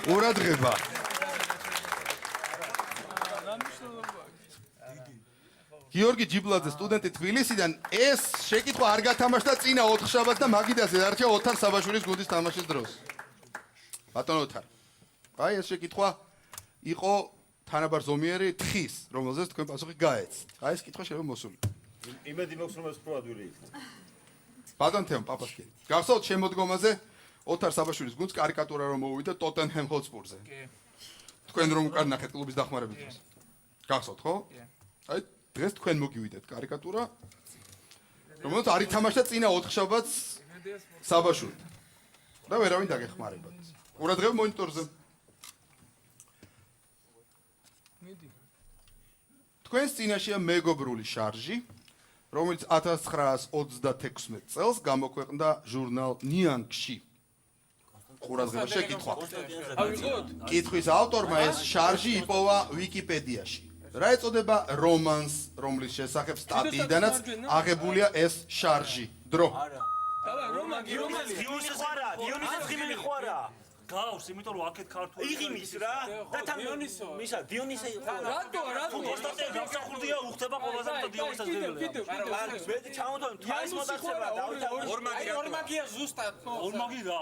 ყურადღება. გიორგი ჯიბლაძე სტუდენტი თბილისიდან ეს შეკითხვა არ გათამაშდა წინა 4 შაბათს და მაგიდაზე დარჩა ოთარ საბაშვილის გუნდის თამაშის დროს. ბატონო ოთარ. აი ეს შეკითხვა იყო თანაბარ ზომიერი თხის, რომელზეც თქვენ პასუხი გაეცით. აი ეს კითხვა შეიძლება მოსულიყო. იმედი მაქვს რომ ეს პროადვილი იქნება. ბატონ თემ პაპასკელი. გახსოვთ შემოდგომაზე ოთარ საბაშვილის გუნდს კარიკატურა რომ მოვიდა ტოტენჰემ ჰოტსპურზე. კი. თქვენ რომ უკან ნახეთ კლუბის დახმარების დროს. გახსოვთ ხო? კი. აი დღეს თქვენ მოგივიდეთ კარიკატურა რომელიც არ ითამაშა წინა 4 შაბათს საბაშვილი და ვერავინ დაგეხმარებათ. ყურადღება მონიტორზე. თქვენს წინაშეა მეგობრული შარჟი, რომელიც 1936 წელს გამოქვეყნდა ჟურნალ ნიანგში. ყურადღება შეკითხვა. კითხვის ავტორმა ეს შარჟი იპოვა ვიკიპედიაში. რა ეწოდება რომანს, რომლის შესახებ სტატიიდანაც აღებულია ეს შარჟი? დრო. არა, რომანი ხوارა. გავს, იმიტომ რომ აქეთ ქართული იღიმის რა. და თან მისა დიონისე იყო. რატო? კონსტანტინე გამსახურდია უხდება ყველაზე მეტად დიონისეს ღირებელია. მე ჩამოთვალე თვალის მოდაცება დავით ორმაგია ზუსტად. ორმაგი რა.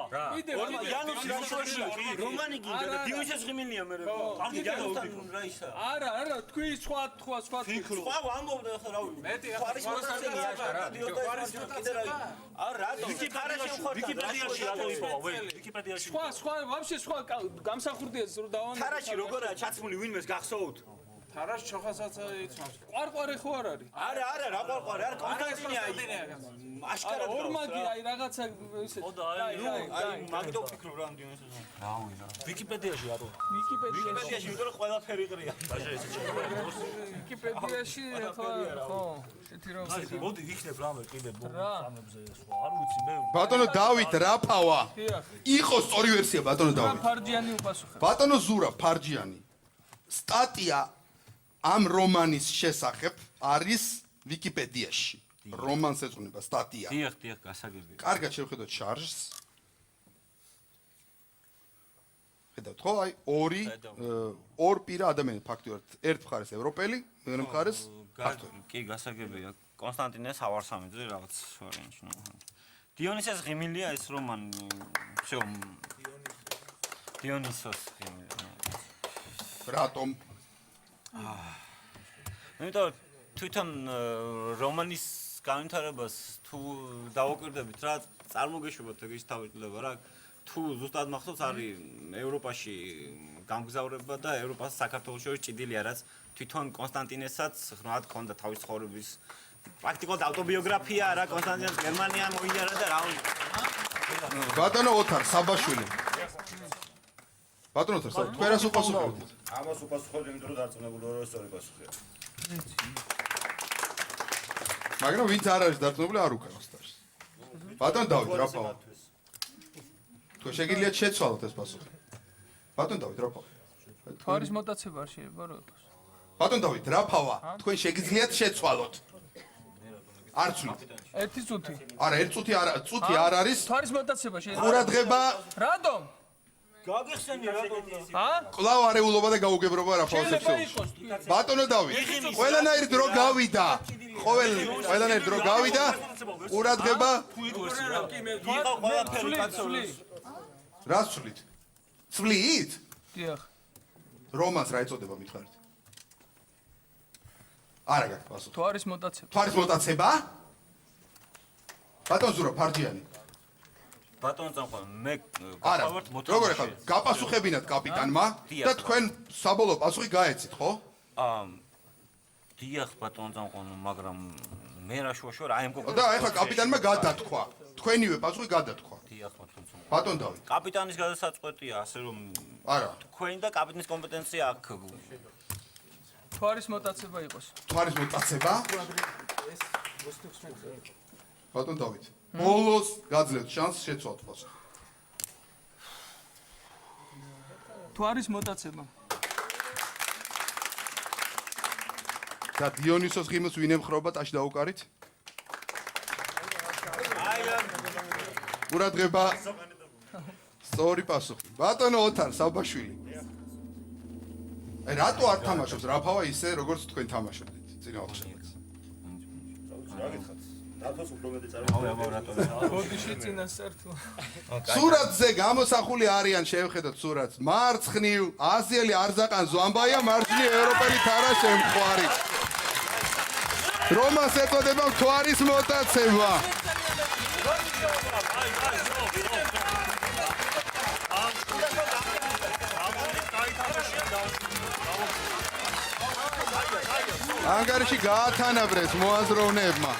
იანუს რაშოში რომანი გინდა და დიონისეს ღიმილია მე. კარგი იანუსთან რა ისა. არა, თქვი სხვა. სხვა ვამბობ ხა რა ვიცი. მეტი თვალის მოდაცებია რა. თვალის კიდე რა. არა რატო? ვიკიპედიაში რატო იპოვა? ვიკიპედიაში. სხვა ვაფშე სხვა გამსახურდია რომ დავანებო. თარაში როგორაა ჩაცმული ვინმეს გახსოვთ? თარაში ჩოხასაც იცავს. ყვარყვარე ხო არ არის? არა, რა ყვარყვარე, არა კონსტანტინეა. აშკარად ორმაგი აი რაღაცა ისე. აი მაგიტო ვფიქრობ რა ამდიონეს. რავი რა. ვიკიპედიაში არო. ვიკიპედიაში იმიტომ რომ ყველაფერი ყრია. ვიკიპედიაში ხო. შეთი რა. მოდი ვიქნებ რამე კიდე ბოლომზე სხვა. არ ვიცი მე. ბატონო დავით რაფავა. იყო სწორი ვერსია ბატონო დავით. ფარჯიანი უპასუხა. ბატონო ზურა ფარჯიანი. სტატია ამ რომანის შესახებ არის ვიკიპედიაში. რომანს ეძღვნება სტატია. დიახ, გასაგებია. კარგად შევხედოთ შარჟს. ხედავთ ხო? აი ორ პირა ადამიანი ფაქტობრივად ერთ მხარეს ევროპელი, მეორე მხარეს ქართველი. კი, გასაგებია. კონსტანტინე სავარსამეძე რაღაც ვარიანტი. დიონისეს ღიმილია ეს რომანი. всё. დიონისოს ღიმილია. რატომ? იმიტომ თვითონ რომანის განვითარებას თუ დავუკვირდებით რა წარმოგეშვებათ ეგ ის თავისუფლება რა თუ ზუსტად მახსოვს არის ევროპაში გამგზავრება და ევროპას საქართველოს შორის ჭიდილია რაც თვითონ კონსტანტინესაც ხნად ჰქონდა თავის ცხოვრების პრაქტიკულად ავტობიოგრაფია რა კონსტანტინეს გერმანია მოიარა და რა ბატონო ოთარ საბაშვილი ბატონო ოთარ თქვენ რას უპასუხებთ? ამას უპასუხობთ იმიტომ რომ დარწმუნებული ვარ რომ ეს სწორი პასუხია. მაგრამ ვინც არ არის დარწმუნებული არ უკრავს თავს. ბატონ დავით რაფავა. თუ შეგიძლიათ შეცვალოთ ეს პასუხი. ბატონ დავით რაფავა. თვარის მოტაცება არ შეიძლება რომ იყოს. ბატონ დავით რაფავა. თქვენ შეგიძლიათ შეცვალოთ. არ ცვლით. ერთი წუთი. არა, ერთ წუთი არ არის. თვარის მოტაცება შეიძლება. ყურადღება. რატომ? გაგიხსენი რატომ? კლავ არეულობა და გაუგებრობა რაფაოს ექცეულში. ბატონო დავით, ყველანაირ დრო გავიდა. ყველანაირ დრო გავიდა. ყურადღება. იყო ყველაფერი კაცოლის. რა ცვლით? ცვლით? დიახ. რომანს რა ეწოდება მითხარით? არა გაქვს პასუხი. თვარის მოტაცება. თვარის მოტაცება? ბატონ ზურა ფარჯიანი. ბატონო წამყვან მე არა, გავხავართ როგორ ხარ? გაპასუხებინათ კაპიტანმა და თქვენ საბოლოო პასუხი გაეცით, ხო? დიახ ბატონო წამყვან, მაგრამ მე რა შუაში ვარ, აი ამ და ეხლა კაპიტანმა გადათქვა. თქვენივე პასუხი გადათქვა. დიახ ბატონო წამყვან. ბატონ დავით. კაპიტანის გადასაწყვეტია, ასე რომ არა. თქვენი და კაპიტნის კომპეტენცია აქვს. თვარის მოტაცება იყოს. თვარის მოტაცება? ბატონ დავით. ბოლოს გაძლევთ შანსს შეცვალოთ პასუხი. თვარის მოტაცება. და დიონისოს ღიმოს ვინ ემხრობა ტაში დაუკარით? ყურადღება. სწორი პასუხი. ბატონო ოთარ საბაშვილი. აი რატო არ თამაშობს რაფავა ისე როგორც თქვენ თამაშობდით წინააღმდეგ? რატოს უფრო მეტი წარმოგვიდგენია? ბოდიში წინასწარ. სურათზე გამოსახული არიან შევხედოთ სურათს. მარცხნივ აზიელი არზაყან ზვამბაია, მარჯვნივ ევროპელი თარა შემხვარი. რომას ეწოდება მთვარის მოტაცება. ანგარიში გაათანაბრეს მოაზროვნეებმა.